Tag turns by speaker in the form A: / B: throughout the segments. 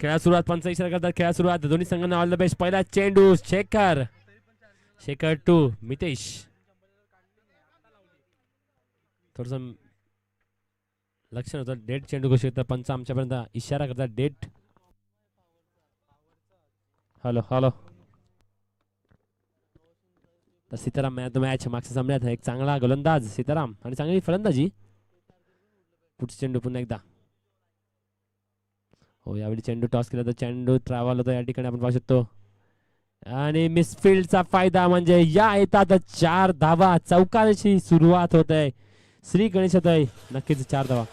A: खेळा सुरुवात, पंच इशारा करतात. खेळा सुरुवात, दोन्ही संघांना ऑल द बेस्ट. पहिला चेंडू शेखर, शेखर टू मितेश. थोडस लक्ष नव्हतं. डेट चेंडू घोषित करतात पंच आमच्यापर्यंत इशारा करतात. डेट. Hello hello. तर सीताराम मॅन द मॅच. मागच्या सामन्यात एक चांगला गोलंदाज सीताराम आणि चांगली फलंदाजी. पुढचा चेंडू पुन्हा एकदा. हो, यावेळी चेंडू टॉस केला तर चेंडू ट्रॅव्हल होतो या ठिकाणी आपण पाहू शकतो. आणि मिसफिल्डचा फायदा म्हणजे या येतात 4 धावा. चौकाराची सुरुवात होत आहे. श्री गणेश होत आहे. नक्कीच 4 धावा.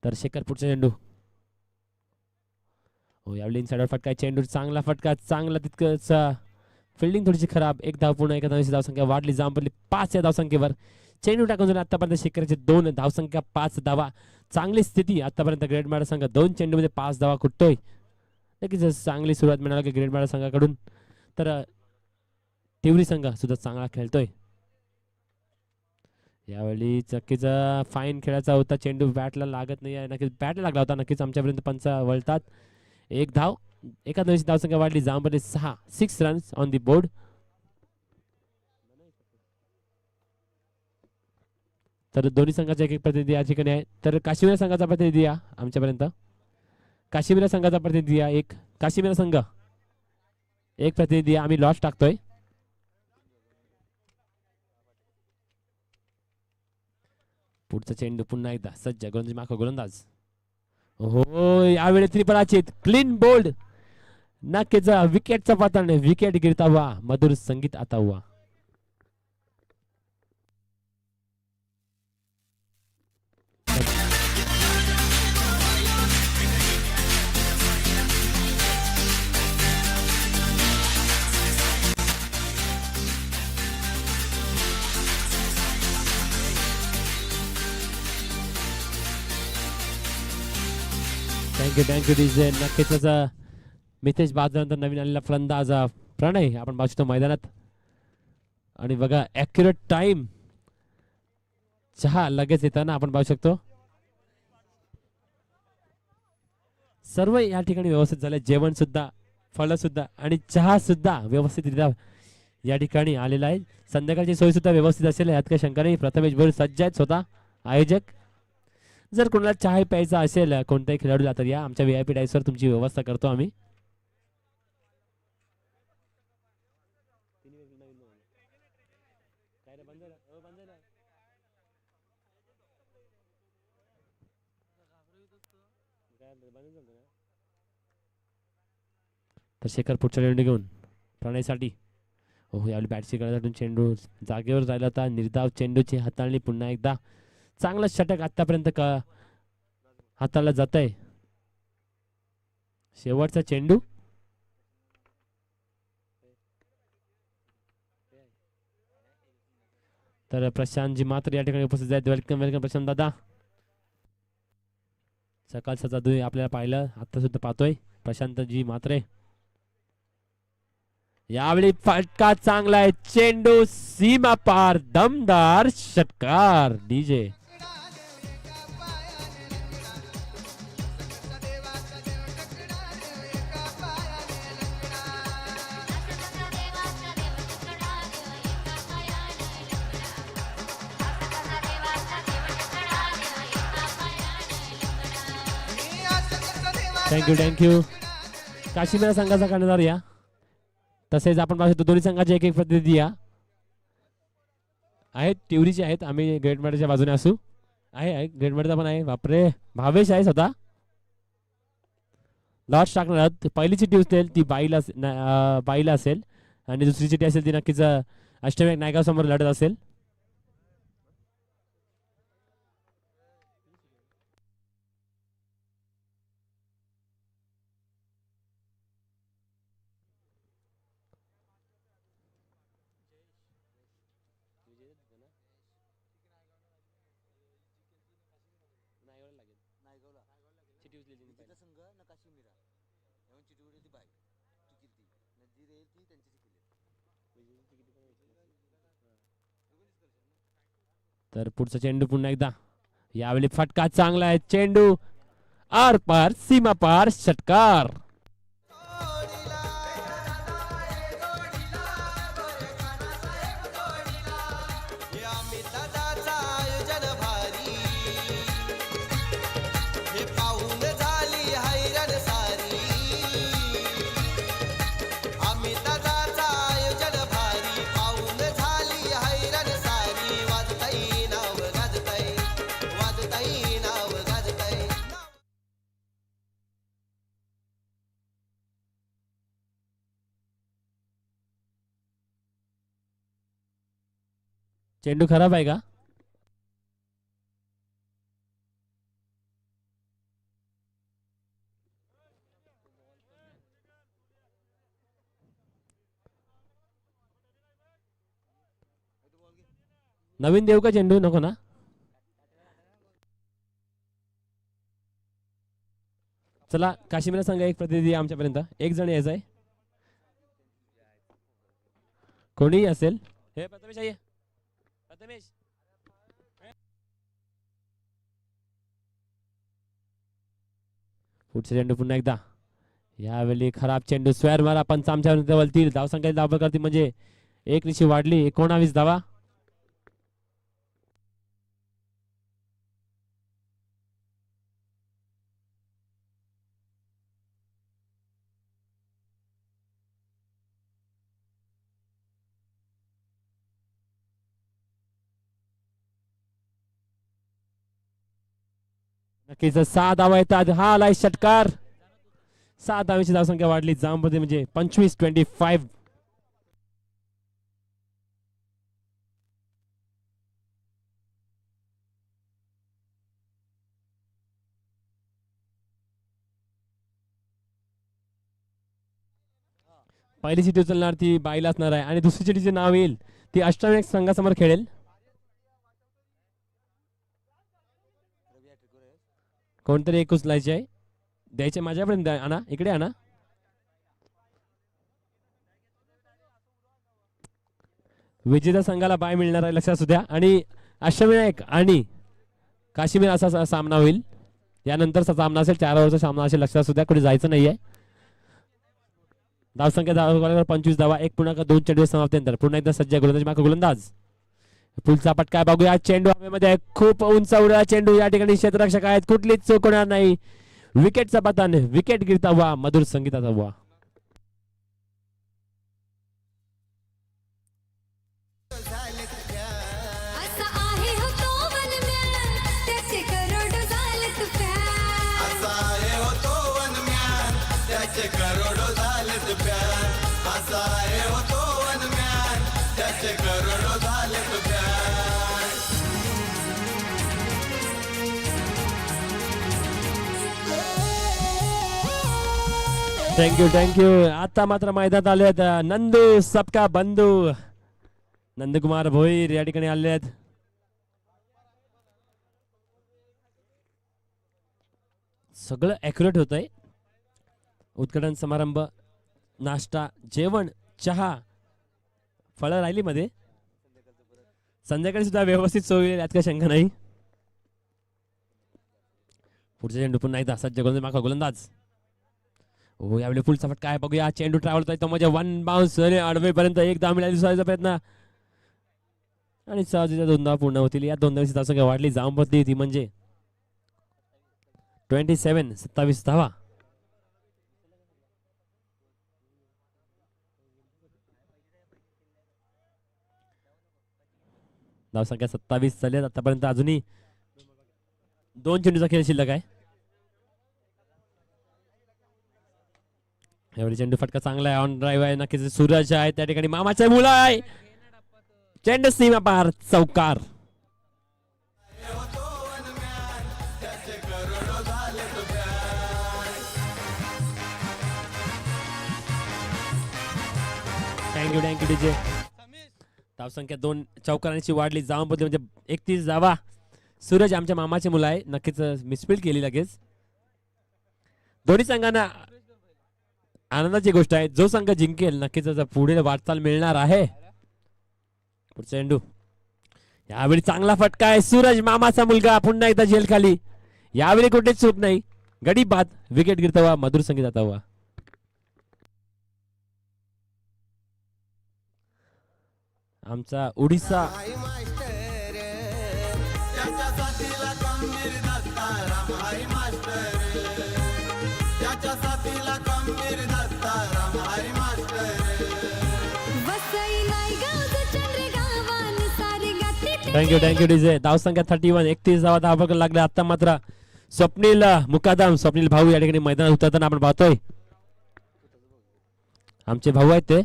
A: तर शेखर पुढचा चेंडू. हो, यावेळी इनसाइडर फटका. चेंडू चांगला फटका, चांगला तितकंच फिल्डिंग थोडीशी खराब. एक धाव पुन्हा एका धावाची धावसंख्या वाढली. जांभरली 5 या धावसंख्येवर. चेंडू टाकून झाले आतापर्यंत शेखरचे 2 धावसंख्या 5 धावा. चांगली स्थिती आतापर्यंत ग्रेट मॅडा संघ 2 चेंडूमध्ये 5 धावा कुटतोय. नक्कीच चांगली सुरुवात मिळाली ग्रेट मॅडा संघाकडून. तर तिवरी संघ सुद्धा चांगला खेळतोय. यावेळी चक्कीचा फाईन खेळायचा होता. चेंडू बॅटला लागत नाही आहे. नक्कीच बॅटला लागला होता. नक्कीच आमच्यापर्यंत पंच वळतात. एक धाव. एका धावची धावसंख्या वाढली. जांभरली 6 रन्स ऑन दी बोर्ड. तर दोन्ही संघाचा एक एक प्रतिनिधी या ठिकाणी आहे. तर काश्मीर संघाचा प्रतिनिधी या आमच्यापर्यंत. काश्मीर संघाचा प्रतिनिधी या एक. काश्मीर संघ एक प्रतिनिधी. आम्ही लॉस टाकतोय. पुढचा चेंडू पुन्हा एकदा सज्ज. गोलंदाज. हो, यावेळी त्रिपराचित क्लीन बोल्ड. नक्कीच विकेटचा पतन. विकेट गिरता हुआ मधुर संगीत आता हुआ. Thank you DJ. नक्कीच मितेश बाजूनंतर नवीन आलेला फलंदाज प्रणय आपण पाहू शकतो मैदानात. आणि बघा ॲक्युरेट टाइम. चहा लगेच येताना आपण पाहू शकतो. सर्व या ठिकाणी व्यवस्थित झाले. जेवण सुद्धा, फळ सुद्धा आणि चहा सुद्धा व्यवस्थितरित्या या ठिकाणी आलेला आहे. संध्याकाळची सोय सुद्धा व्यवस्थित असेल यात काही शंका नाही. प्रथमेश बोर सज्ज आहेत स्वतः आयोजक. जर कोणाला चहा प्यायचा असेल कोणत्याही खेळाडूला तर या आमच्या VIP डायसवर तुमची व्यवस्था करतो आम्ही. तर शेखर पुढच्या चेंडू घेऊन प्रणयसाठी. हो, यावेळी बॅटची गळ्यातून चेंडू जागेवर राहिला होता. निर्धाव चेंडूची हाताळणी पुन्हा एकदा. चांगला षटक आतापर्यंत हाताला जात आहे. शेवटचा चेंडू. तर प्रशांतजी मात्र या ठिकाणी उपस्थित आहेत. वेलकम वेलकम प्रशांत दादा. सकाळचा जादू आपल्याला पाहिलं आता सुद्धा पाहतोय प्रशांतजी मात्रे. यावेळी फटका चांगला आहे. चेंडू सीमा पार. दमदार षटकार डीजे. थँक्यू. काश्मीर संघाचा कर्णधार या. तसेच आपण पाहू शकतो दोन्ही संघाचे एक एक प्रतिनिधी या आहेत. तिवरीचे आहेत. आम्ही ग्रेट मॅडच्या बाजूने असू. आहे ग्रेट मॅडचा पण आहे. बापरे, भावेश आहे स्वतः. लॉस टाकणार. पहिली चिठ्ठी असेल ती बाईला असेल आणि दुसरी चिठ्ठी असेल ती नक्कीच अष्टविनायक नायगाव समोर लढत असेल. तर पुढचा चेंडू पुन्हा एकदा, यावेळी फटका चांगला आहे, चेंडू आर पार सीमा पार षटकार. चेंडू खराब आहे का? नवीन देऊ का चेंडू? नको ना. चला काश्मीर सांगा एक प्रतिनिधी आमच्यापर्यंत, एक जण यायचं आहे, कोणीही असेल. हे प्रथमेश आहे, प्रथमेश. पुढचा चेंडू पुन्हा एकदा, यावेळी खराब चेंडू, स्क्वेअर मारा, पंच आमच्या वलतील, धावसंख्या धावा करतील म्हणजे एक निशी वाढली, 19 धावा. नक्कीच 6 धावा येतात, हा आलाय षटकार. 6 धावांची धावसंख्या वाढली जांबमध्ये म्हणजे 25-25. पहिली चिठी उचलणार ती बाईला असणार आहे आणि दुसरी चिठीचे नाव येईल ती अष्टविनायक संघासमोर खेळेल. कोणतरी एक उचलायचे आहे, द्यायचे माझ्यापर्यंत, आणा इकडे आणा. विजेत्या संघाला बाय मिळणार आहे, लक्षात असू द्या. आणि अष्टविनायक आणि काश्मीर असा सामना होईल, यानंतरचा सामना असेल, 4 ओव्हरचा सामना असेल, लक्षात असू द्या, कुठे जायचं नाहीये. धावसंख्या 25 धावा, 1.2 चेंडू समाप्तीनंतर पुन्हा एकदा सज्ज गोलंदाज. पुढचा पटका बघूया, चेंडू हवेमध्ये खूप उंच उडला चेंडू, या ठिकाणी क्षेत्ररक्षक आहेत, कुठलीच चूक होणार नाही. विकेटचा पतन, विकेट गिरता हुआ, मधुर संगीताचा हुआ. थँक्यू. आता मात्र मैदानात आले आहेत नंदू सबका बंधू नंदकुमार भोईर, या ठिकाणी आले आहेत. सगळं ॲक्युरेट होत आहे. उद्घाटन समारंभ, नाश्ता, जेवण, चहा, फळं राहिली मध्ये, संध्याकाळी सुद्धा व्यवस्थित सोय, यात काही शंका नाही. पुढचा चेंडू पुन्हा एकदा सज्ज गोलंदाज. हो, यावेळी फुलचा फटका आहे, बघूया चेंडू ट्रॅव्हल होतो म्हणजे 1 बाउन्स अडवेपर्यंत एकदा मिळाली दुसऱ्याचा प्रयत्न आणि सहजीच्या 2 धावा पूर्ण होतील. या 2 धावांची धावसंख्या वाढली जांबवली ती म्हणजे 27 धावा. धावसंख्या 27 झाली आतापर्यंत, अजूनही 2 चेंडूचा खेळ शिल्लक आहे. यावेळी चेंडू फटका चांगला आहे, ऑन ड्राईव्ह आहे, नक्कीच सूरज आहे त्या ठिकाणी, मामाचा मुलं आहे, चेंडू सीमा पार चौकार. Thank you DJ. धावसंख्या 2 चौकारांची वाढली जांबवली म्हणजे 31 धावा. सूरज आमच्या मामाचे मुलं आहे, नक्कीच मिसफील्ड केली लगेच. दोन्ही संघांना आनंदाची गोष्ट आहे, जो संघ जिंकेल नक्कीच पुढे वाटचाल मिळणार आहे. पुढचा चेंडू यावेळी चांगला फटका आहे, सूरज मामाचा मुलगा पुन्हा एकदा जेल खाली. यावेळी कुठेच चूक नाही, गडी बाद, विकेट गिरतवा, मधुर संगीत आता हुआ. आमचा उडीसा थँक्यू डीजे. धावसंख्या 31, 31 धावा धावा लागले. आता मात्र स्वप्नील मुकादम, स्वप्नील भाऊ या ठिकाणी मैदानात उतरताना आपण पाहतोय. आमचे भाऊ आहेत ते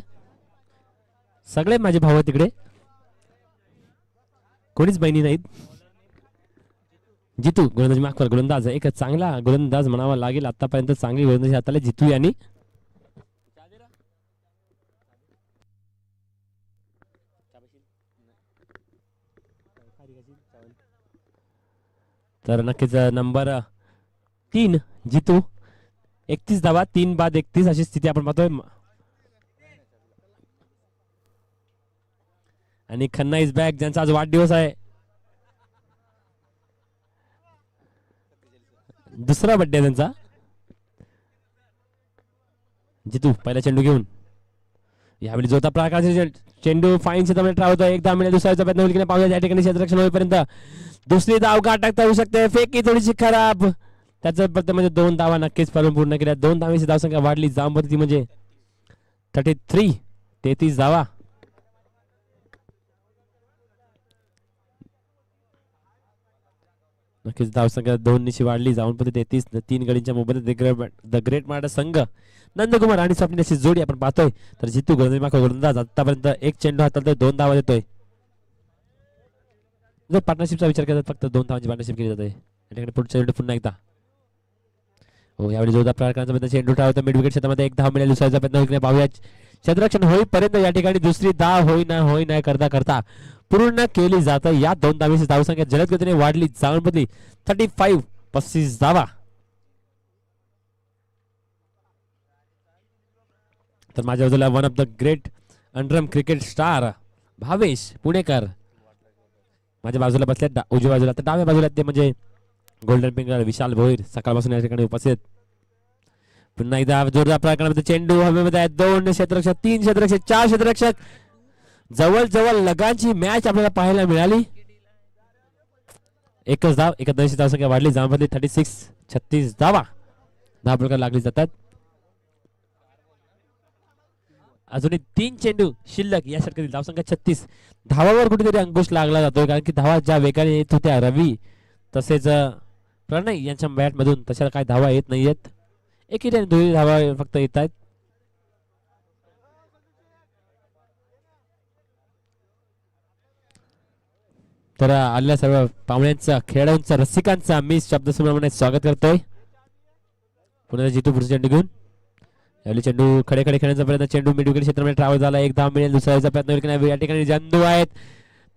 A: सगळे माझे भाऊ आहेत, तिकडे कोणीच बहिणी नाहीत. जितू गोलंदाज माफ कर, गोलंदाज एक चांगला गोलंदाज म्हणावा लागेल. आतापर्यंत चांगली गोलंदाजी हाताला जितू यांनी. तर नक्कीच नंबर 3 जितू, 31 धावा, 3 बाद 31 अशी स्थिती आपण पाहतोय. आणि खन्ना इज बॅक, ज्यांचा आज वाढदिवस आहे, दुसरा बर्थडे त्यांचा. जितू पहिला चेंडू घेऊन यावेळी जोता प्रकारचे चेंडू फाईन क्षेत्रामध्ये ट्रावतो. एकदा मिळेल, दुसऱ्याचा प्रयत्न होईल की नाही पाहूया. या ठिकाणी क्षेत्ररक्षण होईपर्यंत दुसरी धाव गाठता येऊ शकते. फेकी थोडीशी खराब, त्याचा प्रत्येक म्हणजे 2 धावा नक्कीच पूर्ण केल्या. 2 धावांची धावसंख्या वाढली जांभरती म्हणजे 33, 33 धावा. नक्कीच धावसंख्या 2 निशी वाढली जाऊन 33. 3 गडींच्या मोबाईल द ग्रेट मार्डा संघ नंदकुमार आणि स्वप्नीलची जोडी आपण पाहतोय. तर जितू गोलंदाज आतापर्यंत 1 चेंडू हाताळतोय, 2 धावा देतोय. जर पार्टनरशिपचा विचार केला फक्त 2 धावांची पार्टनरशिप केली जाते. या ठिकाणी पुढच्या चेंडू पुन्हा एकदा. हो, यावेळी जोरदार प्रकारांचा चेंडू ठेवतो मिड विकेट क्षेत्रामध्ये. 1 धाव मिळेल, दुसऱ्याचा प्रयत्न होईल की नाही पाहूया. क्षेत्ररक्षण होईपर्यंत या ठिकाणी दुसरी धाव होई नाही करता करता पूर्ण केली जाते. या 2 धावांची धावसंख्या जलद गतीने वाढली जाऊन 35, 35 धावा. तर माझ्या बाजूला one of the great underarm cricket star Bhavesh Punekar माझ्या बाजूला बसले, उजव्या बाजूला. तर डाव्या बाजूला ते म्हणजे गोल्डन पिंगर विशाल भोईर सकाळपासून या ठिकाणी उपस्थित. पुन्हा एकदा जोरदार प्रकारामध्ये चेंडू हवेमध्ये आहे. 2 क्षेत्ररक्षक, 3 क्षेत्ररक्षक, 4 क्षेत्ररक्षक. जवळ लगांची मॅच आपल्याला पाहायला मिळाली. एकच धाव, 81 धावसंख्या वाढली जांभली. 36, 36 धावा धाव प्रकार लागली जातात. अजूनही 3 चेंडू शिल्लक या षटकातील धावसंख्या 36. धावावर कुठेतरी अंकुश लागला जातोय, कारण की धावा ज्या वेगाने येत होत्या रवी तसेच प्रणय यांच्या बॅट मधून तशा काय धावा येत नाहीयेत. एकीने 2 धावा फक्त येत आहेत. तर आलेल्या सर्व पाहुण्यांचा, खेळाडूंचा, रसिकांचा मी शब्दसमोर स्वागत करतोय. पुन्हा जितू पुढचा चेंडू घेऊन यावेळी चेंडू खडे खेळण्याचा प्रयत्न. चेंडू मिड विकेट क्षेत्रामध्ये ट्रॅव्हल झाला. 1 धाव मिळेल, दुसऱ्याचा प्रयत्न होईल की नाही. या ठिकाणी जंदू आहेत,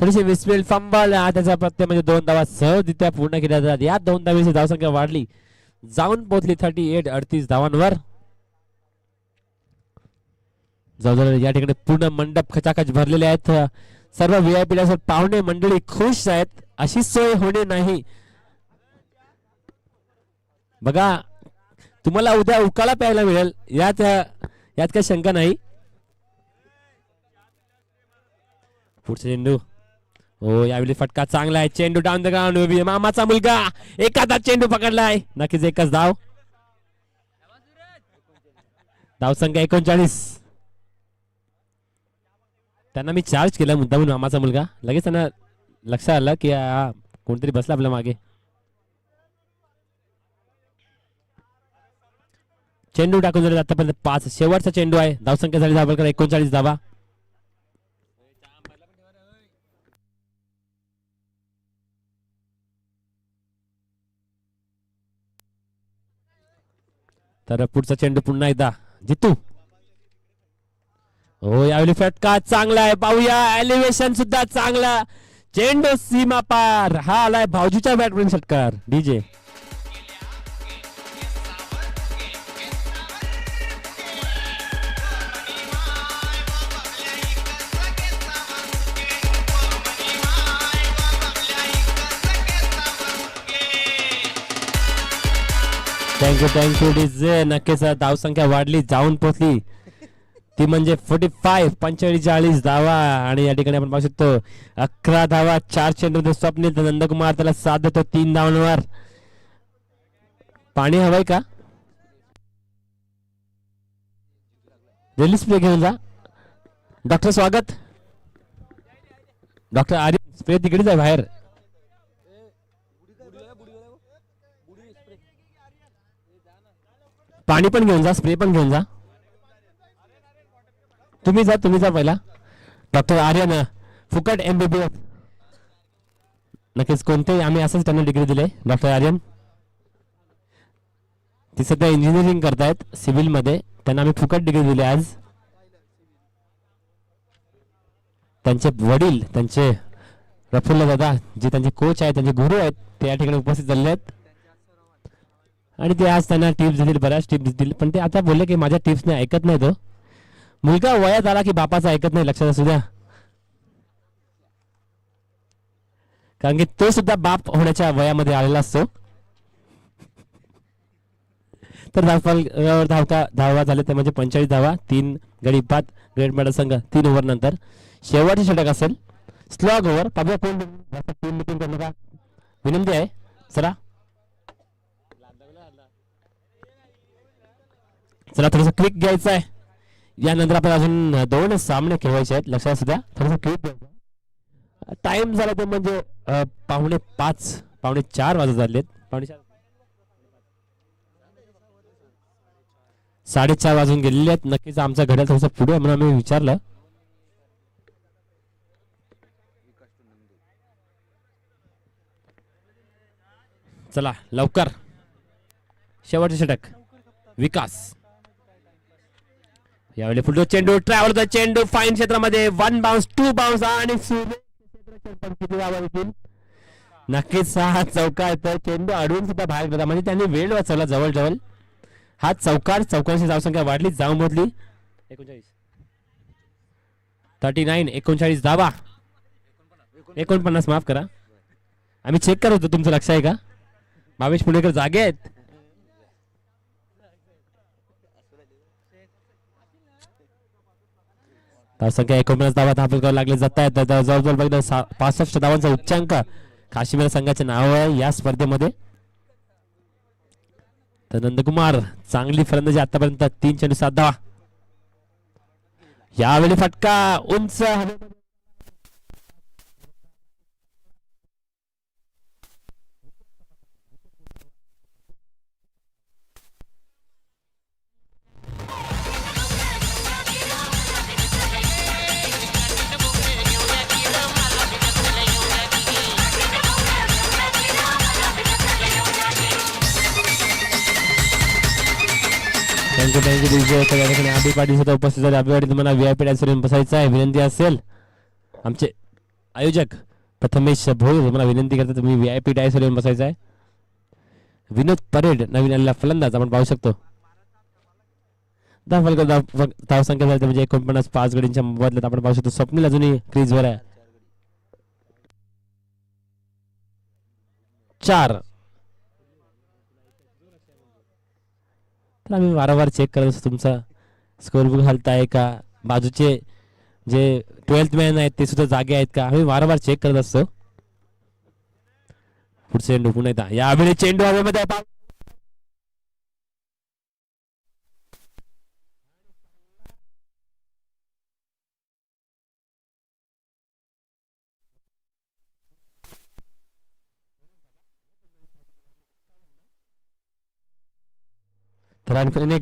A: थोडीशी विस्पेल फंबल, त्याचा प्रत्यय म्हणजे 2 धावा सहजरित्या पूर्ण केल्या जातात. या 2 धावांची धावसंख्या वाढली जाऊन पोहोचली 38, 38 धावांवर. जवळजवळ या ठिकाणी पूर्ण मंडप खचाखच भरलेले आहेत. सर्व व्हीआयपी पाहुणे मंडळी खुश आहेत. अशी सोय होणे नाही. बघा, तुम्हाला उद्या उकाळा प्यायला मिळेल, यात काही शंका नाही. पुढचा चेंडू, हो यावेळी फटका चांगला आहे. चेंडू डाऊन द ग्राउंड, मामाचा मुलगा एखादा चेंडू पकडलाय. नक्कीच एकच धाव. धावसंख्या 39. त्यांना मी चार्ज केला मुद्दा म्हणून मामाचा मुलगा. लगेच त्यांना लक्षात आलं की कोणतरी बसला आपल्या मागे. चेंडू टाकून झाले आतापर्यंत 5. शेवटचा चेंडू आहे. धावसंख्या झाली धावकर 39 धावा. तर पुढचा चेंडू पुन्हा एकदा जितू. हो यावेळी फटका चांगला आहे. पाहूया, एलिव्हेशन सुद्धा चांगला. चेंडू सीमा पार. हा आलाय भाऊजीच्या बॅटमॅन षटकार. DJ thank you DJ. नक्कीच धावसंख्या वाढली, जाऊन पोहोचली ती म्हणजे 45 धावा. आणि या ठिकाणी आपण पाहू शकतो 11 धावा 4 चेंडू स्वप्नील. नंदकुमार त्याला साथ देतो 3 धावांवर. पाणी हवंय का? रिलीज प्ले घेऊन जा. डॉक्टर स्वागत. डॉक्टर आर्यन स्प्रे तिकडेच आहे बाहेर. पाणी पण घेऊन जा, स्प्रे पण घेऊन जा. तुम्ही जा पहिला. डॉक्टर आर्यन फुकट MBBS. नक्कीच कोणते आम्ही असंच त्यांना डिग्री दिले. डॉक्टर आर्यन ती सध्या इंजिनिअरिंग करतायत सिव्हिल मध्ये. त्यांना आम्ही फुकट डिग्री दिली आज. त्यांचे वडील, त्यांचे प्रफुल्ल दादा जे त्यांचे कोच आहेत, त्यांचे गुरु आहेत, ते या ठिकाणी उपस्थित झाले आहेत. आणि ते आज त्यांना टिप्स देतील, बऱ्याच टिप्स देतील. पण ते आता बोलले की माझ्या टिप्सने ऐकत नाही. तो मुलगा वयात आला की बापाचा ऐकत नाही, लक्षात असू द्या. कारण की तो सुद्धा बाप होण्याच्या वयामध्ये आलेला असतो. तर धावा झाले ते म्हणजे 45 धावा, 3 गडी बाद. ग्रेट मेडल संघ 3 ओव्हर नंतर शेवटचे षटक असेल. Slog over. पाहूया कोण टीम मिटिंग करू नका, विनंती आहे. चला थोडस क्विक घ्यायचं आहे. यानंतर आपण अजून 2 सामने खेळवायचे आहेत, लक्षात असू द्या. थोडस क्विक घ्यायचं. टाइम झाला ते म्हणजे 5:45 4 वाजत झालेत. 4:30 वाजून गेलेले आहेत. नक्कीच आमचा घड्याळ थोडंसं पुढे म्हणून आम्ही विचारलं. चला लवकर. शेवटचे षटक विकास. यावेळी पुढे चेंडू ट्रॅव्हल होता. चेंडू फाईन क्षेत्रामध्ये 1 बाउन्स 2 बाउन्स आणि किती धावा येतील. नक्कीच हा चौका येतो. चेंडू अडवून सुद्धा बाहेर गेला, म्हणजे त्यांनी वेळ वाचवला जवळ. हा चौकांची धावसंख्या वाढली, जाऊन बोलली 39 धावा. 49 माफ करा. आम्ही चेक करत होतो, तुमचं लक्ष आहे का? भावेश पुणेकर जागे आहेत. धावसंख्या 49 धावा दाखल करावं लागले जात आहेत. जवळजवळ बघितलं 65 धावांचा उच्चांक काश्मीर संघाचे नाव आहे या स्पर्धेमध्ये. तर नंदकुमार चांगली फलंदाजी आतापर्यंत 3 चेंडू 7 धावा. यावेळी फटका उंच. थँक्यू आबी पाटील सुद्धा उपस्थित झाले. आबी पाटील तुम्हाला VIP डायसवरून बसायचं आहे, विनंती असेल. आमचे आयोजक प्रथमेश भोई तुम्हाला विनंती करतात, तुम्ही VIP डायसवरून बसायचं आहे. विनोद परेड नवीन आलेला फलंदाज आपण पाहू शकतो. धावसंख्या झाली म्हणजे 49 5 गडींच्या बदल्यात आपण पाहू शकतो. स्वप्नील अजूनही क्रीजवर आहे. 4. तर आम्ही वारंवार चेक करत असतो तुमचा स्कोरबुक हलत आहे का, बाजूचे जे 12th मॅन आहेत ते सुद्धा जागे आहेत का, आम्ही वारंवार चेक करत असतो. पुढचे चेंडू पुन्हा येतात. यावेळी चेंडू हवेमध्ये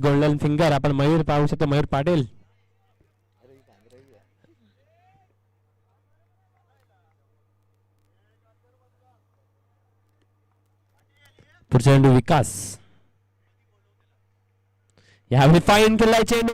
A: गोल्डन फिंगर आपण मयूर पाहू शकतो. मयूर पाटील पुढचा चेंडू विकास. यावेळी फाईन केलाय चेंडू.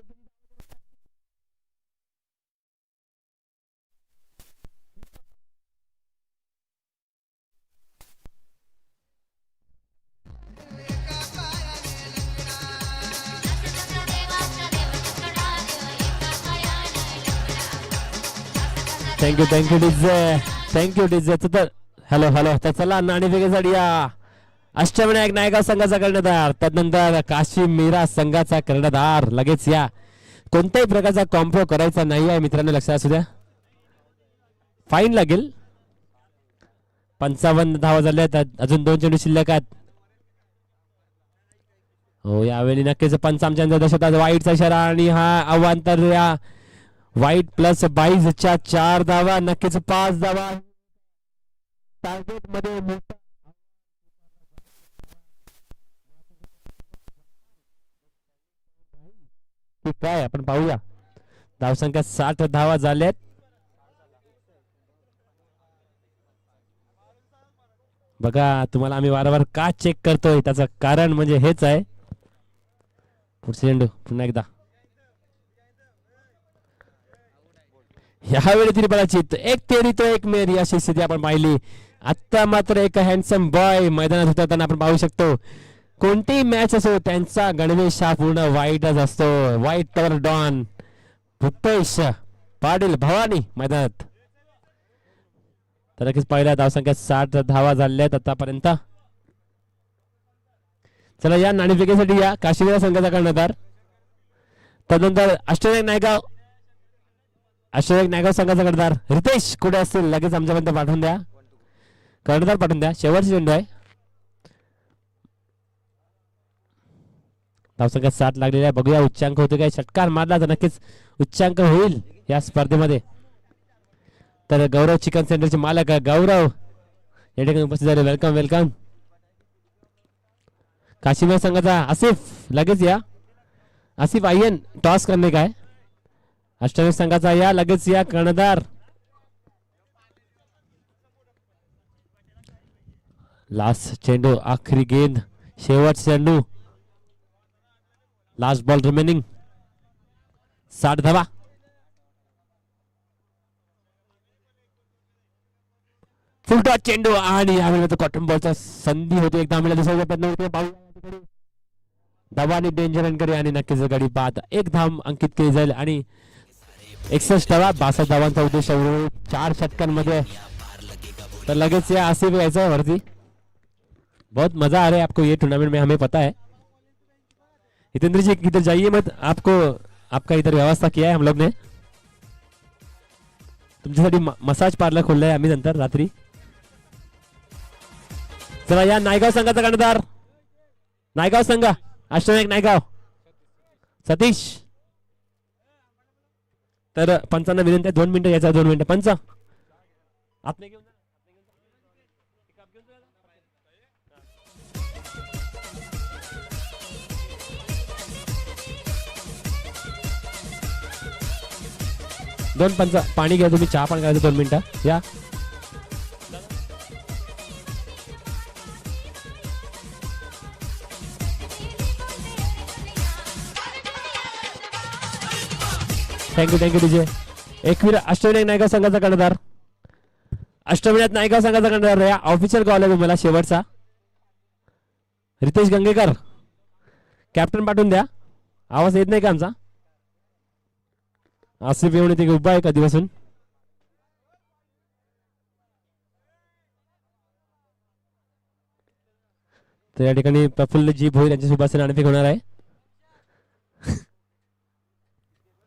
A: Thank you DJ. तर हॅलो तर चला नाणेफेकीसाठी या अष्टविनायक नायगाव संघाचा कर्णधार, त्यानंतर काशी मीरा संघाचा कर्णधार. लगेच या, कोणत्याही प्रकारचा कॉम्प्रो करायचा नाही आहे मित्रांनो, लक्षात असू द्या, फाईन लागेल. 55 धावा झाल्या आहेत, अजून 2 चेंडू शिल्लक आहेत. हो, यावेळी नक्कीच पंच आमच्या दशकात वाईटचा इशारा आणि हा अवांतर या वाईट प्लस 22च्या 4 धावा, नक्कीच 5 धावा टार्गेट मध्ये. काय आपण पाहूया, धावसंख्या 60 धावा झाल्यात. बघा, तुम्हाला आम्ही वारंवार का चेक करतोय त्याचं कारण म्हणजे हेच आहे. पुढचे चेंडू पुन्हा एकदा, ह्यावेळी त्रिफळाची एक तेरी तो एक मेरी अशी स्थिती आपण पाहिली. आता मात्र एक हँडसम बॉय मैदानात उतरताना आपण पाहू शकतो. कोणतीही मॅच असो, त्यांचा गणवेश हा पूर्ण वाईटच असतो. White tower don Bhupesh Patil Bhavani मैदानात. तर नक्कीच पहिल्या धावसंख्या 60 धावा झाल्या आहेत आतापर्यंत. चला या नाणेफेकीसाठी या काशीवीरा संघाचा कर्णधार, त्यानंतर अष्टविनायक नायगाव संघाचा कर्णधार रितेश कुठे असतील लगेच आमच्यापर्यंत पाठवून द्या, कर्णधार पाठवून द्या. शेवटचा चेंडू आहे, धावसंख्या 60 लागलेली आहे. बघूया उच्चांक होते काय, षटकार मारला तर नक्कीच उच्चांक होईल या स्पर्धेमध्ये. तर गौरव चिकन सेंटरचे मालक गौरव या ठिकाणी उपस्थित झाले, वेलकम वेलकम. काशीवीर संघाचा आसिफ, लगेच या आसिफ आयन, टॉस करणे काय. अष्टविनायक संघाचा या, लगेच या कर्णधार. लास्ट चेंडू, आखरी गेंद, शेवट चेंडू, लास्ट बॉल रिमेनिंग, 60 धावा. फुलटॉस चेंडू आणि यावेळी कॉटन बॉलचा संधी होती. एकदा आम्हाला दुसऱ्या प्रयत्न, धावा आणि डेंजर एंड आणि नक्कीच गडी बाद. एक धाव अंकित केली जाईल आणि 61 धावा, 62 धावांचा उद्देश 4 षटकांमध्ये. तो लगेच या आसिफ यायचा है वरती. बहुत मजा आ रहा है आपको ये टूर्नामेंट में, हमें पता है. हितेंद्र जी इधर जाइए मत, आपको आपका इधर व्यवस्था किया है हम लोग ने. तुमच्यासाठी मसाज पार्लर खोललाय आम्ही नंतर रात्री. चला या नायगाव संघाचा कर्णधार, नायगाव संघ अष्टविनायक नायगाव सतीश. तर पंचांना विनंती आहे 2 मिनिटं याचा, 2 मिनिटं पंच आपने घेऊन 2 पंच पाणी घ्या तुम्ही, चहा पण करायचं 2 मिनिटं या. Thank you DJ. एकवीर अष्टविनायक नायगाव संघाचा कर्णधार, अष्टविनायक नायगाव संघाचा कर्णधार या ऑफिशियल कॉल आहे तुम्हाला शेवटचा. रितेश गंगेकर कॅप्टन पाठवून द्या. आवाज येत नाही का आमचा? आसिफ येऊन इथे उभा आहे कधीपासून. तर या ठिकाणी प्रफुल्ल जी भोईर यांच्या शुभासन नाणेफेक होणार आहे.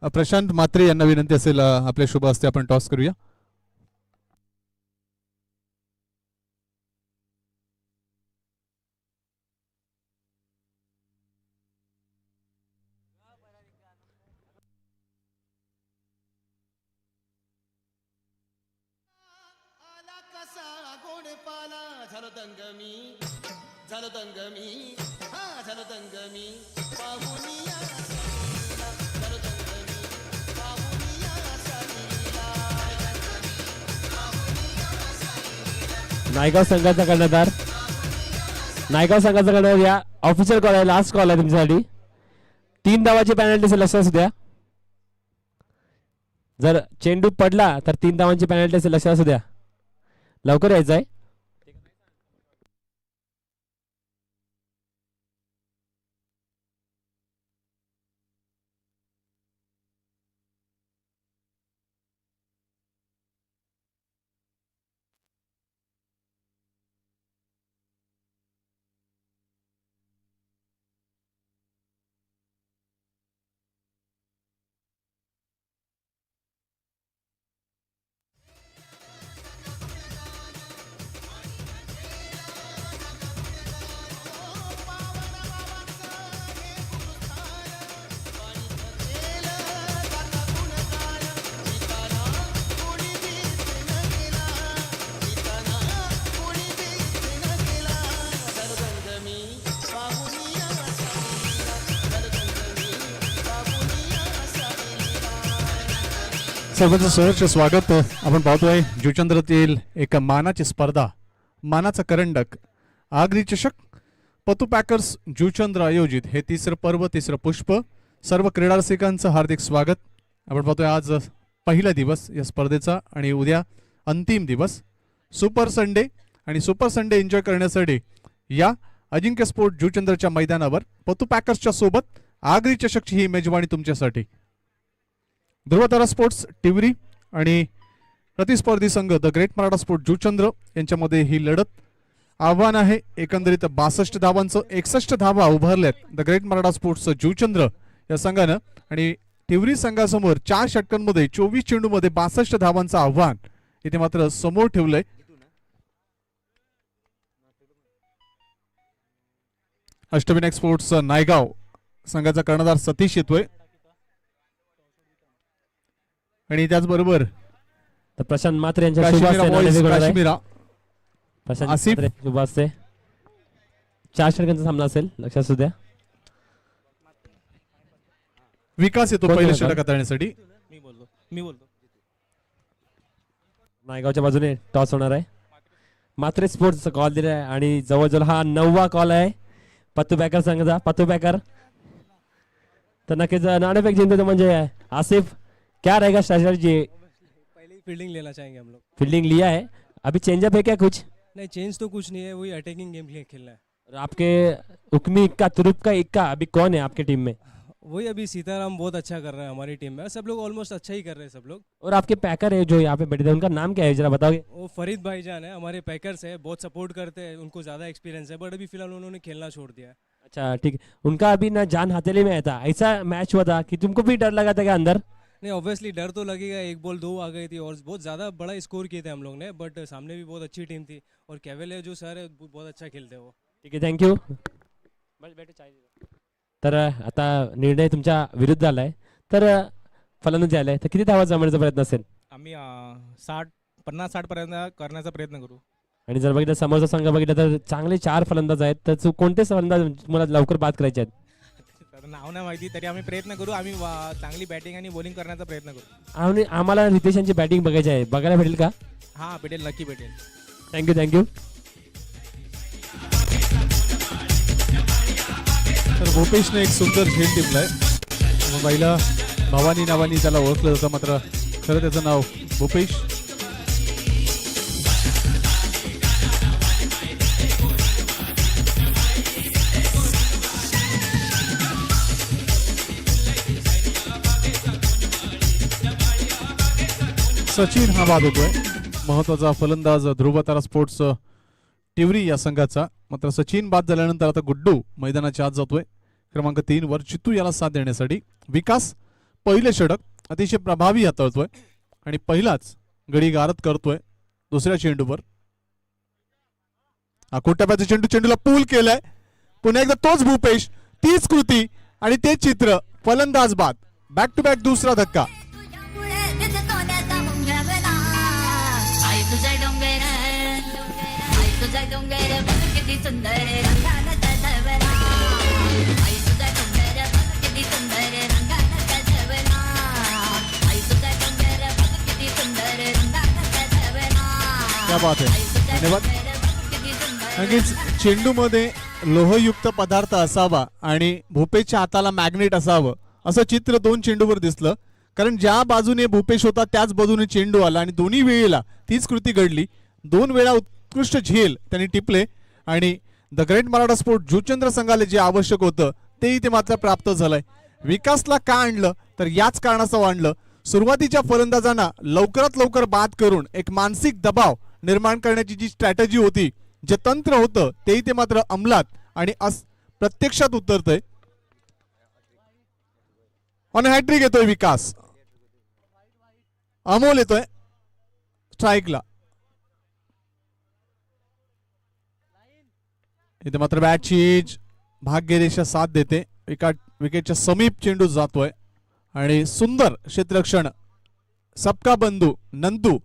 B: प्रशांत मात्रे यांना विनंती असेल आपल्या शुभ हस्ते आपण टॉस करूया.
A: नायगाव संघाचा कर्णधार, नायगाव संघाचा कर्णधार या ऑफिशियल कॉल आहे, लास्ट कॉल आहे तुमच्यासाठी. 3 धावाची पॅनल्टी लक्षात असू द्या. जर चेंडू पडला तर 3 धावांची पॅनल्टी लक्षात असू द्या. लवकर यायचं आहे.
B: सर्वांचं सहर्ष स्वागत. आपण पाहतोय जुचंद्रातील एक मानाची स्पर्धा, मानाचा करंडक आगरी चषक पतू पॅकर्स जुचंद्र आयोजित हे तिसरं पर्व, तिसरं पुष्प. सर्व क्रीडा रसिकांचं हार्दिक स्वागत. आपण पाहतोय आज पहिला दिवस या स्पर्धेचा आणि उद्या अंतिम दिवस. सुपर संडे आणि सुपर संडे एन्जॉय करण्यासाठी या अजिंक्य स्पोर्ट जुचंद्रच्या मैदानावर पतू पॅकर्सच्या सोबत आगरी चषकची ही मेजवानी तुमच्यासाठी. ध्रुवतारा स्पोर्ट्स टिवरी आणि प्रतिस्पर्धी संघ the great Maratha sport Juchandra यांच्यामध्ये ही लढत. आव्हान आहे एकंदरीत 62 धावांचं. 61 धावा उभारल्यात the great Maratha sports Juchandra या संघानं आणि टिवरी संघासमोर 4 षटकांमध्ये 24 चेंडूमध्ये 62 धावांचं आव्हान इथे मात्र समोर ठेवलंय. अष्टविनायक स्पोर्ट्स नायगाव संघाचा कर्णधार सतीश येतोय आणि त्याचबरोबर
A: तर प्रशांत मात्रे यांच्या शुभ हस्ते नाणेफेक होणार आहे.
B: काश्मीरा
A: प्रशांत
B: आसिफ.
A: मात्रे शुभ हस्ते 4 षटकांचा सामना असेल, लक्षात असू द्या.
B: विकास येतो
A: कोण
B: पहिल्या
A: येणार?
B: षटक हाताळण्यासाठी.
C: मी बोलतो
A: नायगावच्या बाजूने टॉस होणार आहे. मात्रे स्पोर्ट्सचा कॉल दिला आहे आणि जवळजवळ हा 9वा कॉल आहे पत्तू बॅकर संघाचा. पत्तू बॅकर तर नक्कीच नाणेफेक जिंकतो म्हणजे आसिफ. क्या रहेगा स्ट्रैटेजी?
C: पहले ही फील्डिंग लेना चाहेंगे हम लोग.
A: फील्डिंग लिया है, अभी चेंजअप है क्या कुछ?
C: नहीं, चेंज तो कुछ नहीं है, वही अटैकिंग गेम खेलना है.
A: और आपके उकमी इक्का तुरुप का इक्का अभी कौन है आपके टीम में?
C: वही अभी सीताराम बहुत अच्छा कर रहे हैं हमारी टीम में. सब लोग ऑलमोस्ट अच्छा ही कर रहे हैं सब लोग.
A: और आपके पैकर है जो यहाँ पे बैठे थे, उनका नाम क्या है जरा बताओगे?
C: वो फरीद भाईजान है, हमारे पैकर्स है, बहुत सपोर्ट करते हैं, उनको ज़्यादा एक्सपीरियंस है, बट अभी फिलहाल उन्होंने खेलना छोड़ दिया है.
A: अच्छा ठीक है. उनका अभी ना जान हथेली में आया था, ऐसा मैच हुआ था कि तुमको भी डर लगा था क्या अंदर?
C: नहीं, ऑब्वियसली डर तो लगेगा. 1 बॉल 2 आ गई थी और बहुत ज़्यादा बड़ा स्कोर किए थे हम लोग ने, बट सामने भी बहुत अच्छी टीम थी और कैवेले जो सर है बहुत अच्छा खेलते हैं वो.
A: ठीक आहे, थँक्यू. तर आता निर्णय तुमच्या विरुद्ध आलाय, तर फलंदाजी आलाय, तर किती धावा जमवण्याचा प्रयत्न असेल?
D: आम्ही 50-60 पर्यंत करण्याचा प्रयत्न करू.
A: आणि जर बघितलं समोरचा संघ बघितलं तर चांगले 4 फलंदाज आहेत, तर कोणते फलंदाज तुम्हाला लवकर बाद करायचे आहेत?
D: तर नाव नाही माहिती तरी आम्ही प्रयत्न करू. आम्ही चांगली बॅटिंग आणि बॉलिंग करण्याचा प्रयत्न करू.
A: आणि आम्हाला रितेश यांची बॅटिंग बघायची आहे, बघायला भेटेल का?
D: हां, भेटेल, नक्की भेटेल.
A: Thank you thank you.
B: तर भूपेशने एक सुंदर झेल टिपलाय. पहिला भवानी नावानी त्याला ओळखलं जातं, मात्र खरं त्याचं नाव भूपेश. सचिन हा बाद होतोय. महत्वाचा फलंदाज ध्रुवतारा स्पोर्ट्स टिवरी या संघाचा. मात्र सचिन बाद झाल्यानंतर आता गुड्डू मैदानाच्या आत जातोय क्रमांक 3 वर चित्तू याला साथ देण्यासाठी. विकास पहिले षटक अतिशय प्रभावी हाताळतोय आणि पहिलाच गडी गारद करतोय दुसऱ्या चेंडूवर. टप्प्याचा चेंडू, चेंडूला पूल केलाय. पुन्हा एकदा तोच भूपेश, तीच कृती आणि तेच चित्र. फलंदाज बाद. बॅक टू बॅक दुसरा धक्का. क्या बात आहे, धन्यवाद. नक्कीच चेंडूमध्ये लोहयुक्त पदार्थ असावा आणि भूपेशच्या हाताला मॅग्नेट असावं असं चित्र 2 चेंडूवर दिसलं. कारण ज्या बाजूने भूपेश होता त्याच बाजूने चेंडू आला आणि दोन्ही वेळेला तीच कृती घडली. 2 वेळा उत्कृष्ट झेल त्यांनी टिपले आणि the great Maratha sport Juchandra संघाला जे आवश्यक होतं ते इथे मात्र प्राप्त झालंय. विकासला का आणलं तर याच कारणास्तव आणलं. सुरुवातीच्या फलंदाजांना लवकरात लवकर बाद करून एक मानसिक दबाव निर्माण करण्याची जी स्ट्रॅटेजी होती, जे तंत्र होतं ते इथे मात्र अंमलात आणि प्रत्यक्षात उतरतंय. आणि हॅट्रिक येतोय विकास. अमोल येतोय स्ट्राईकला. इथे मात्र बॅटची भाग्यरेषा साथ देते. विकेटच्या समीप चेंडू जातोय आणि सुंदर क्षेत्ररक्षण सबका बंधू नंदू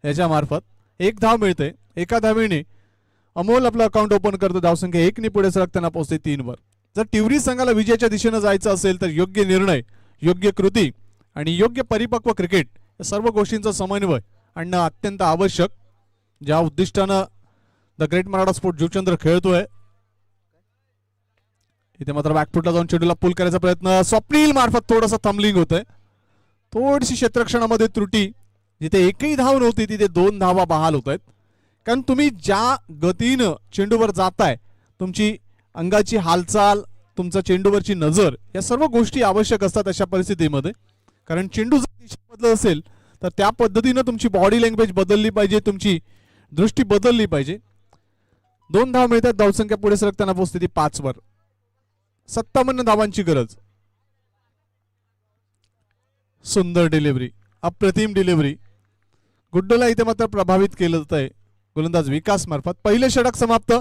B: याच्या मार्फत 1 धाव मिळते. एका धावेने अमोल आपलं अकाउंट ओपन करतो. धावसंख्या 1 ने पुढे सरकताना पोहोचते 3 वर. जर टिवरी संघाला विजयाच्या दिशेने जायचं असेल तर योग्य निर्णय, योग्य कृती आणि योग्य परिपक्व क्रिकेट या सर्व गोष्टींचा समन्वय आणणं अत्यंत आवश्यक, ज्या उद्दिष्टानं the great Maratha sport Juchandra खेळतोय. इथे मात्र बॅकफुटला जाऊन चेंडूला पुल करायचा प्रयत्न स्वप्नील मार्फत थोडंसं थंबलिंग होतंय. थोडीशी क्षेत्ररक्षणामध्ये त्रुटी, जिथे एकही धाव नव्हती तिथे 2 धावा बहाल होत आहेत. कारण तुम्ही ज्या गतीनं चेंडूवर जाताय, तुमची अंगाची हालचाल, तुमचा चेंडूवरची नजर, या सर्व गोष्टी आवश्यक असतात अशा परिस्थितीमध्ये. कारण चेंडू जर दिशा बदलत असेल तर त्या पद्धतीनं तुमची बॉडी लँग्वेज बदलली पाहिजे, तुमची दृष्टी बदलली पाहिजे. 2 धाव मिळतात. धावसंख्या पुढे सरकताना पोहोचते 5 वर. 57 धावांची गरज. सुंदर डिलिव्हरी, अप्रतिम डिलिव्हरी. गुड्डूला इथे मात्र प्रभावित केलं जात आहे गोलंदाज विकास मार्फत. पहिले षटक समाप्त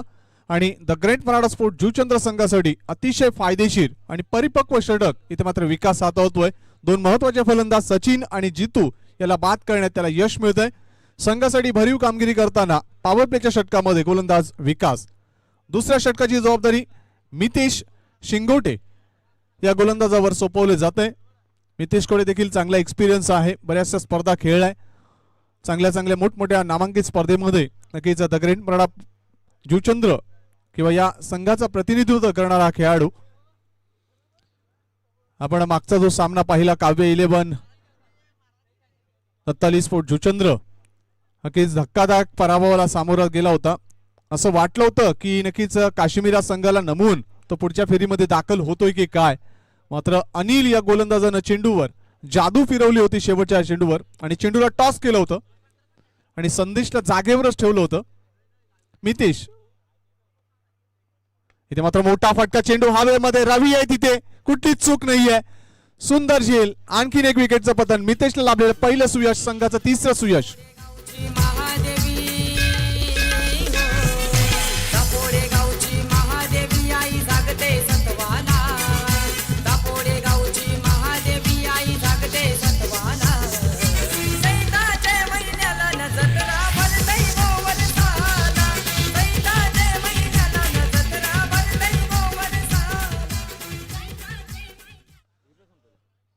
B: आणि the great Maratha sport Juchandra संघासाठी अतिशय फायदेशीर आणि परिपक्व षटक इथे मात्र विकास हाताळतोय. 2 महत्वाचे फलंदाज सचिन आणि जितू याला बाद करण्यात त्याला यश मिळतंय. संघासाठी भरीव कामगिरी करताना पॉवर प्लेच्या षटकामध्ये गोलंदाज विकास. दुसऱ्या षटकाची जबाबदारी मितेश शिंगोटे या गोलंदाजावर सोपवले जाते. मितेशकडे देखील चांगला एक्सपिरियन्स आहे, बऱ्याचशा स्पर्धा खेळलाय, चांगल्या मोठमोठ्या नामांकित स्पर्धेमध्ये नक्कीच द ग्रेट मराठा जुचंद्र किंवा या संघाचा प्रतिनिधित्व करणारा खेळाडू. आपण मागचा जो सामना पाहिला काव्य 11 दत्ताली स्पोर्ट जुचंद्र, नक्कीच धक्कादायक पराभवाला सामोरा गेला होता. असं वाटलं होतं की नक्कीच काश्मीरा संघाला नमवून तो पुढच्या फेरीमध्ये दाखल होतोय की काय. मात्र अनिल या गोलंदाजानं चेंडूवर जादू फिरवली होती शेवटच्या चेंडूवर आणि चेंडूला टॉस केलं होतं आणि संदेशला जागेवरच ठेवलं होतं. मितेश इथे मात्र मोठा फटका, चेंडू हवेमध्ये, रवी आहे तिथे, कुठलीच चूक नाहीये. सुंदर झेल, आणखीन एक विकेटचं पतन. मितेशला लाभलेलं पहिलं सुयश, संघाचं 3रं सुयश.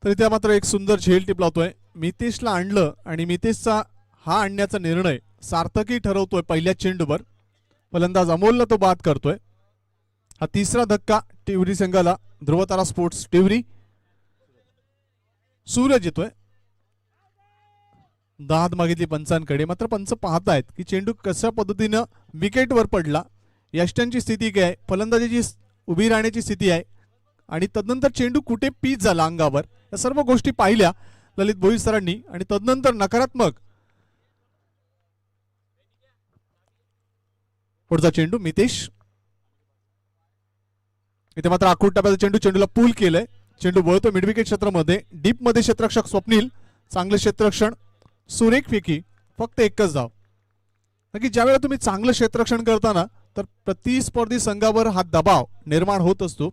B: तर त्या मात्र एक सुंदर झेल टिप लावतोय. मितेशला आणलं आणि मितेशचा हा आणण्याचा निर्णय सार्थकी ठरवतोय पहिल्या चेंडूवर. फलंदाज अमोलला तो बाद करतोय. हा 3रा धक्का टिवरी संघाला. ध्रुवतारा स्पोर्ट्स टिवरी. सूरज येतोय. दाद मागितली पंचांकडे, मात्र पंच पाहतायत की चेंडू कशा पद्धतीनं विकेटवर पडला, यष्ट्यांची स्थिती काय, फलंदाजीची उभी राहण्याची स्थिती आहे आणि तदनंतर चेंडू कुठे पीच झाला अंगावर, या सर्व गोष्टी पाहिल्या ललित भोईर सरांनी आणि तदनंतर नकारात्मक. पुढचा चेंडू मितेश. इथे मात्र आखूड टप्प्याचा चेंडू, चेंडूला पूल केलंय. चेंडू वळतो मिड विकेट क्षेत्रामध्ये. डीप मध्ये क्षेत्ररक्षक स्वप्नील, चांगलं क्षेत्ररक्षण, सुरेख फेकी, फक्त एकच धाव. नक्की ज्यावेळेला तुम्ही चांगलं क्षेत्ररक्षण करताना तर प्रतिस्पर्धी संघावर हा दबाव निर्माण होत असतो.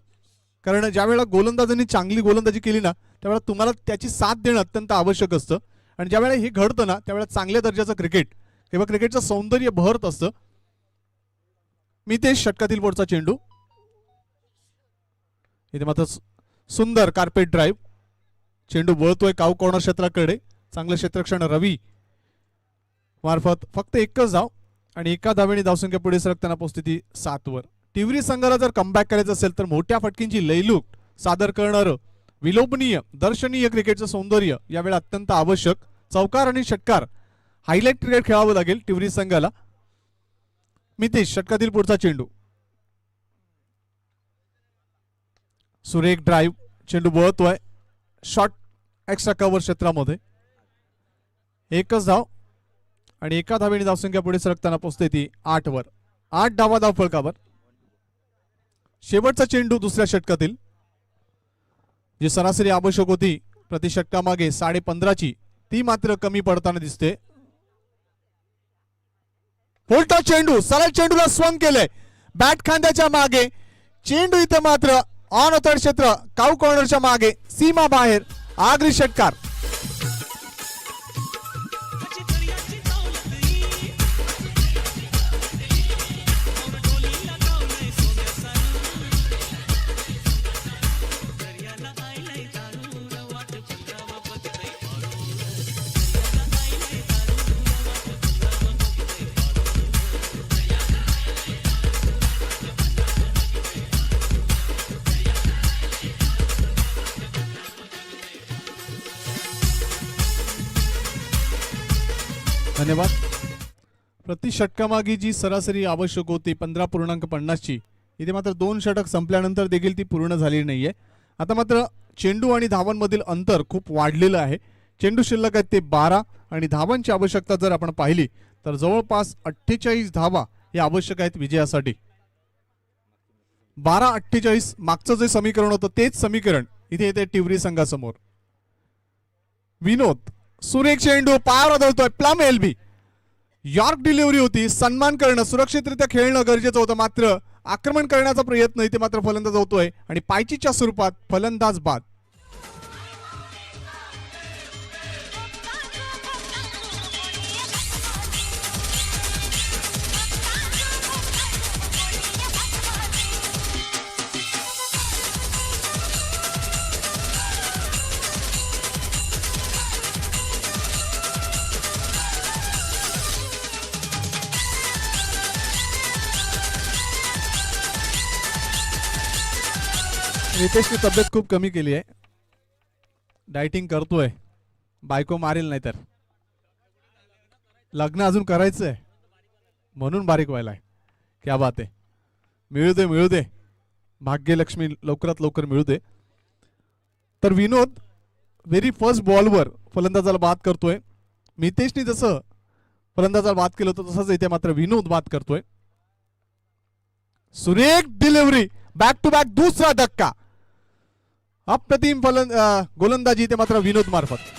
B: कारण ज्यावेळेला गोलंदाजांनी चांगली गोलंदाजी केली ना त्यावेळेला तुम्हाला त्याची साथ देणं अत्यंत आवश्यक असतं. आणि ज्यावेळेला हे घडतं ना त्यावेळेला चांगल्या दर्जाचं क्रिकेट किंवा क्रिकेटचं सौंदर्य बहरत असतं. मितेश षटकातील पुढचा चेंडू. इथे मात्र सुंदर कार्पेट ड्राईव्ह. चेंडू वळतोय काऊ कॉर्नर क्षेत्राकडे. चांगलं क्षेत्ररक्षण रवी मार्फत. फक्त एकच धाव आणि एका धावेने धावसंख्या पुढे सरकताना पोहोचते 7 वर. टिवरी संघाला जर कमबॅक करायचं असेल तर मोठ्या फटकींची लयलूट सादर करणारं विलोभनीय दर्शनीय क्रिकेटचं सौंदर्य यावेळी अत्यंत आवश्यक. चौकार आणि षटकार हायलाइट क्रिकेट खेळावं लागेल टिवरी संघाला. मितेश षटकातील पुढचा चेंडू. सुरेख ड्राईव्ह. चेंडू वळतोय शॉर्ट एक्स्ट्रा कव्हर क्षेत्रामध्ये. एकच धाव आणि एका धावेने धावसंख्या पुढे सरकताना पोहोचते ती 8 वर. 8 धावा धाव फलकावर. शेवटचा चेंडू दुसऱ्या षटकातील. जी सरासरी आवश्यक होती प्रति षटकामागे 15.5ची ती मात्र कमी पडताना दिसते. उलटा चेंडू, सरळ चेंडूला स्वंग केलंय बॅट खांद्याच्या मागे. चेंडू इथे मात्र ऑन अथर्ड क्षेत्र काऊ कॉर्नरच्या मागे, सीमा बाहेर. आगरी षटकार. धन्यवाद. प्रति षटकामागे जी सरासरी आवश्यक होती 15.50ची, इथे मात्र 2 षटक संपल्यानंतर देखील ती पूर्ण झाली नाहीये. आता मात्र चेंडू आणि धावांमधील अंतर खूप वाढलेलं आहे. चेंडू शिल्लक आहेत ते 12 आणि धावांची आवश्यकता जर आपण पाहिली तर जवळपास 48 धावा या आवश्यक आहेत विजयासाठी. 12-48 मागचं जे समीकरण होतं तेच समीकरण इथे येते टिवरी संघासमोर. विनोद सुरेख चेंडू पायावर आदळतोय. प्लम एलबी यॉर्क डिलिव्हरी होती. सन्मान करणं, सुरक्षितरित्या खेळणं गरजेचं होतं, मात्र आक्रमण करण्याचा प्रयत्न इथे मात्र फलंदाज होतोय आणि पायचीच्या स्वरूपात फलंदाज बाद. रितेशने तब्येत खूप कमी केली आहे. डायटिंग करतोय. बायको मारेल नाही तर. लग्न अजून करायचंय म्हणून बारीक व्हायलाय. क्या बात आहे. मिळू दे भाग्यलक्ष्मी लवकरात लवकर मिळू दे. तर विनोद व्हेरी फर्स्ट बॉलवर फलंदाजाला बाद करतोय. मितेशने जसं फलंदाजाला बाद केलं होतं तसंच इथे मात्र विनोद बाद करतोय. सुरेख डिलिव्हरी, बॅक टू बॅक दुसरा धक्का. अप्रतिम गोलंदाजी इथे मात्र विनोद मार्फत.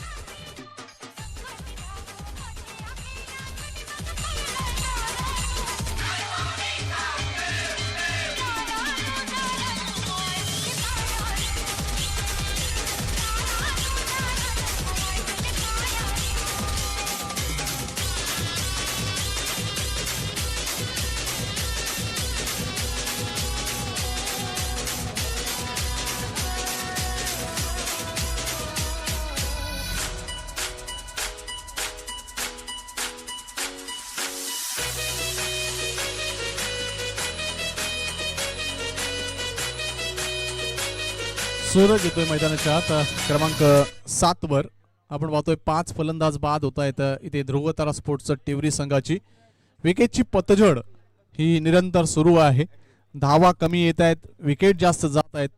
B: सूरज येतोय मैदानाच्या आत क्रमांक 7 वर. आपण पाहतोय 5 फलंदाज बाद होत आहेत इथे ध्रुवतारा स्पोर्ट्सचं टिवरी संघाची. विकेटची पतझड ही निरंतर सुरू आहे. धावा कमी येत आहेत, विकेट जास्त जात आहेत.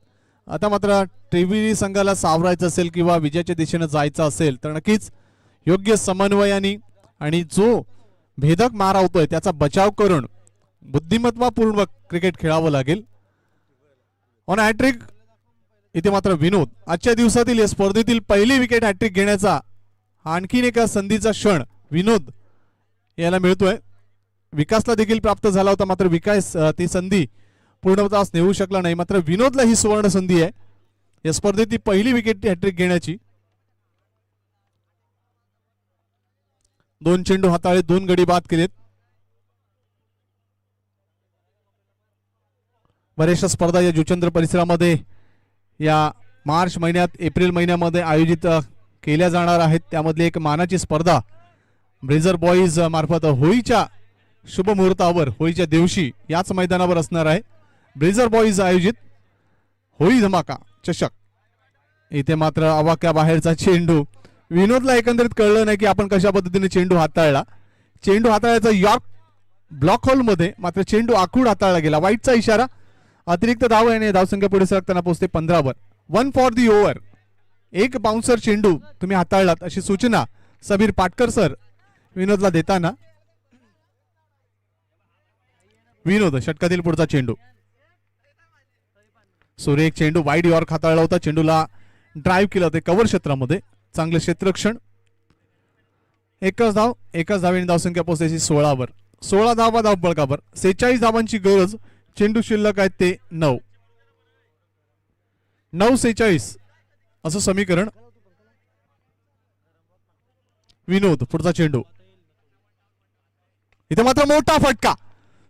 B: आता मात्र टिवरी संघाला सावरायचं असेल किंवा विजयाच्या दिशेने जायचं असेल तर नक्कीच योग्य समन्वयाने आणि जो भेदक मारा होतोय त्याचा बचाव करून बुद्धिमत्तापूर्ण क्रिकेट खेळावं लागेल. ऑन हॅट्रिक इथे मात्र विनोद. आजच्या दिवसातील या स्पर्धेतील पहिली विकेट हॅट्रिक घेण्याचा आणखीन एका संधीचा क्षण विनोद याला मिळतोय. विकासला देखील प्राप्त झाला होता, मात्र विकास ती संधी पूर्णतः नेऊ शकला नाही. मात्र विनोदला ही सुवर्ण संधी आहे या स्पर्धेतील पहिली विकेट हॅट्रिक घेण्याची. 2 चेंडू हाताळले, 2 गडी बाद केलेत. बऱ्याचशा स्पर्धा या जुचंद्र परिसरामध्ये या मार्च महिन्यात, एप्रिल महिन्यामध्ये आयोजित केल्या जाणार आहेत. त्यामधली एक मानाची स्पर्धा ब्रेझर बॉईज मार्फत होळीच्या शुभ मुहूर्तावर, होळीच्या दिवशी याच मैदानावर असणार आहे. ब्रेझर बॉईज आयोजित होळी धमाका चषक. इथे मात्र आवाक्या बाहेरचा चेंडू. विनोदला एकंदरीत कळलं नाही की आपण कशा पद्धतीने चेंडू हाताळला. चेंडू हाताळायचा यॉर्क ब्लॉक होल मध्ये, मात्र चेंडू आखूड हाताळला गेला. वाईटचा इशारा. अतिरिक्त धाव येणे, धावसंख्या पुढे सरकताना पोहोचते 15 वर. 1 फॉर दी ओव्हर. एक बाउन्सर चेंडू तुम्ही हाताळलात अशी सूचना सबीर पाटकर सर विनोदला देताना. विनोद षटकातील पुढचा चेंडू. सुरेख चेंडू, वाईड यॉर्क हाताळला होता. चेंडूला ड्राईव्ह केलं होते कव्हर क्षेत्रामध्ये. चांगलं क्षेत्ररक्षण. एकच धावेने धावसंख्या पोहोचायची 16 वर. 16 धावा धाव बळकावर. 46 धावांची गरज. चेंडू शिल्लक आहेत ते 9. 9-46 असं समीकरण. विनोद पुढचा चेंडू. इथे मात्र मोठा फटका,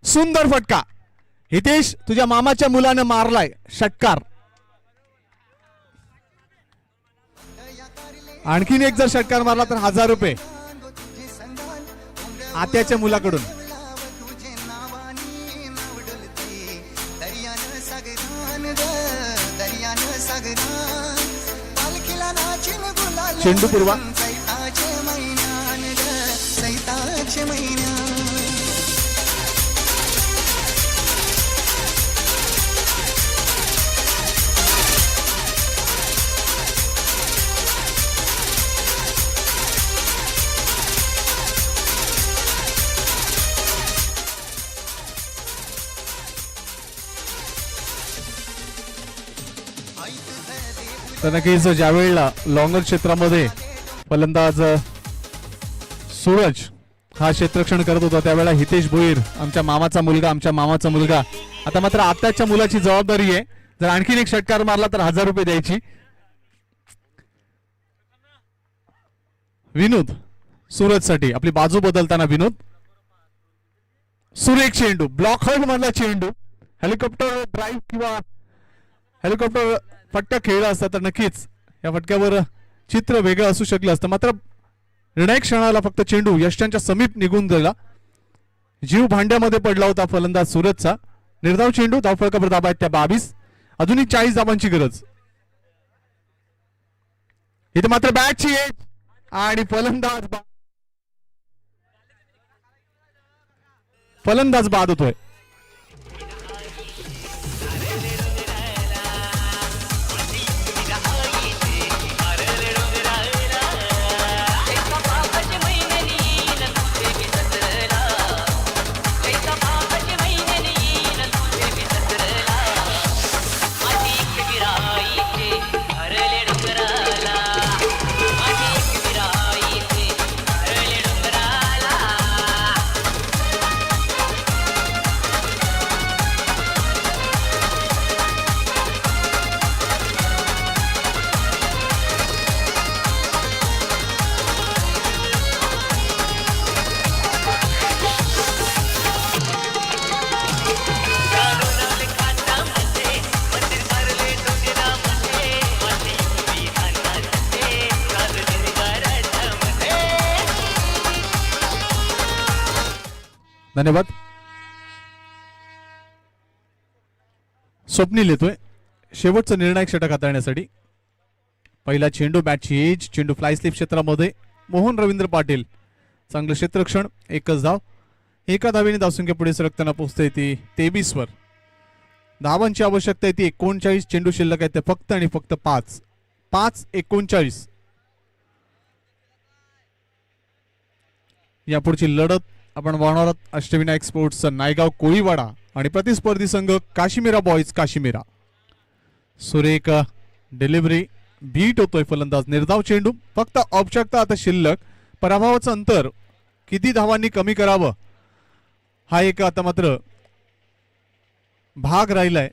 B: सुंदर फटका. हितेश, तुझ्या मामाच्या मुलानं मारलाय षटकार. आणखीन एक जर षटकार मारला तर 1000 रुपये आत्याच्या मुलाकडून. चेंडू पूर्वा. तर नक्कीच ज्यावेळेला लॉंगर क्षेत्रामध्ये फलंदाज सूरज हा क्षेत्ररक्षण करत होता त्यावेळेला हितेश भोईर आमच्या मामाचा मुलगा आता मात्र आताच्या मुलाची जबाबदारी आहे, जर आणखीन एक षटकार मारला तर 1000 रुपये द्यायची. विनोद सूरज साठी आपली बाजू बदलताना विनोद. सुरेख चेंडू, ब्लॉक होल्ड मधला चेंडू, हेलिकॉप्टर ड्राईव्ह किंवा हेलिकॉप्टर फटका खेळला असता तर नक्कीच या फटक्यावर चित्र वेगळं असू शकलं असतं. मात्र निर्णायक क्षणाला फक्त चेंडू यष्टांच्या समीप निघून गेला, जीव भांड्यामध्ये पडला होता फलंदाज सूरजचा. निर्धाव चेंडू, धावफलकावर धाबा आहेत त्या 22, अजूनही 40 धाबांची गरज. इथे मात्र बॅटची एज आणि फलंदाज बाद होतोय. धन्यवाद. स्वप्नील येतोय शेवटचं निर्णायक षटक हाताळण्यासाठी. पहिला चेंडू, बॅटची एज, चेंडू फ्लाय स्लिप क्षेत्रामध्ये. मोहन रवींद्र पाटील चांगलं क्षेत्ररक्षण, एकच धाव. एका धावेने धावसंख्या पुढे सरकताना पोहोचते ती 23 वर. धावांची आवश्यकता आहे ती 39, चेंडू शिल्लक आहे ते फक्त आणि फक्त 5-39. यापुढची लढत आपण पाहणार आहोत अष्टविनायक स्पोर्ट्स नायगाव कोळीवाडा आणि प्रतिस्पर्धी संघ काश्मीरा बॉयज काश्मीरा. सुरेख डिलिव्हरी, बीट होतोय फलंदाज. निर्धाव चेंडू, फक्त औपचारिकता आता शिल्लक. पराभवाचं अंतर किती धावांनी कमी करावं हा एक आता मात्र भाग राहिलाय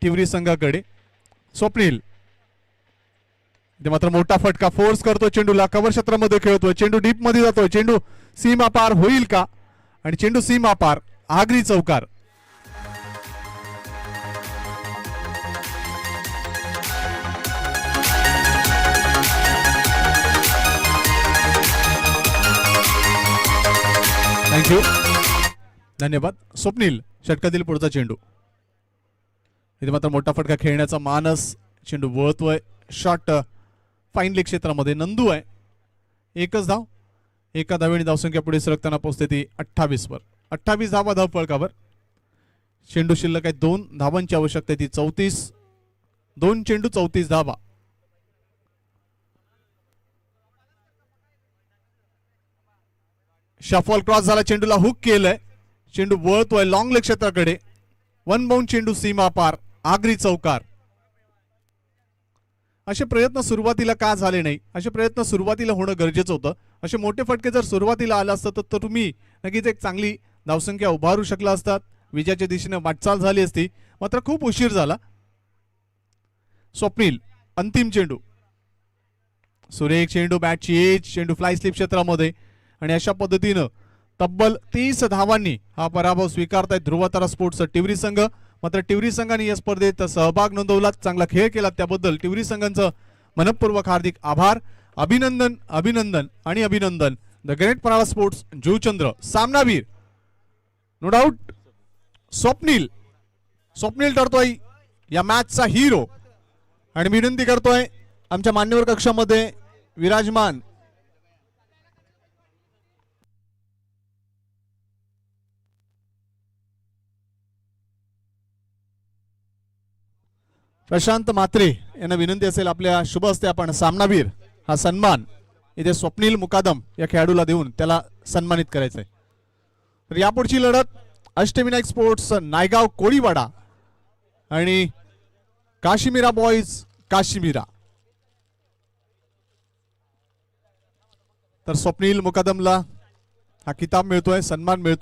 B: तिवरी संघाकडे. स्वप्नील ते मात्र मोठा फटका फोर्स करतो चेंडूला, कव्हर क्षेत्रामध्ये खेळतोय, चेंडू डीप मध्ये जातोय, चेंडू सीमा पार होईल का, आणि चेंडू सीमा पार, आगरी चौकार. थँक्यू, धन्यवाद. स्वप्नील षटकातील पुढचा चेंडू. इथे मात्र मोठा फटका खेळण्याचा मानस, चेंडू वळतोय, शॉट फाईन लेग क्षेत्रामध्ये. नंदू आहे, एकच धाव. एका धावेने धावसंख्या पुढे सरकताना पोहोचते ती 28 वर. 28 धावा धावफलकावर. चेंडू शिल्लक आहे 2 धावांची आवश्यकता आहे ती 34. 2 चेंडू 34 धावा. शफॉल क्रॉस झाला, चेंडूला हुक केलंय, चेंडू वळतोय लॉंग लेग क्षेत्राकडे. 1 बाउंड चेंडू सीमा पार, आगरी चौकार. असे प्रयत्न सुरुवातीला का झाले नाही? असे प्रयत्न सुरुवातीला होणं गरजेचं होतं. असे मोठे फटके जर सुरुवातीला आला असतं तर तुम्ही नक्कीच एक चांगली धावसंख्या उभारू शकला असतात, विजयाच्या दिशेने वाटचाल झाली असती. मात्र खूप उशीर झाला. स्वप्नील अंतिम चेंडू, सुरेख चेंडू, बॅटची एज, चेंडू फ्लाय स्लिप क्षेत्रामध्ये. आणि अशा पद्धतीनं तब्बल 30 धावांनी हा पराभव स्वीकारतायत ध्रुवतारा स्पोर्ट्स टिवरी संघ. मात्र टिवरी संघाने या स्पर्धेत सहभाग नोंदवला, चांगला खेळ केला, त्याबद्दल टिवरी संघांचं मनपूर्वक हार्दिक आभार. अभिनंदन, अभिनंदन आणि अभिनंदन. द ग्रेट पराळा स्पोर्ट्स जुचंद्र सामनावीर, नो डाऊट स्वप्नील. स्वप्नील ठरतोय या मॅचचा हिरो. आणि विनंती करतोय आमच्या मान्यवर कक्षामध्ये विराजमान प्रशांत मात्रे यांना विनंती असेल आपल्या शुभ हस्ते आपण सामनावीर हा सन्मान इथे स्वप्नील मुकादम या खेळाडूला देऊन त्याला सन्मानित करायचंय. तर यापुढची लढत अष्टविनायक स्पोर्ट्स नायगाव कोळीवाडा आणि काश्मीरा बॉयज काश्मीरा. तर स्वप्नील मुकादमला हा किताब मिळतोय, सन्मान मिळतोय.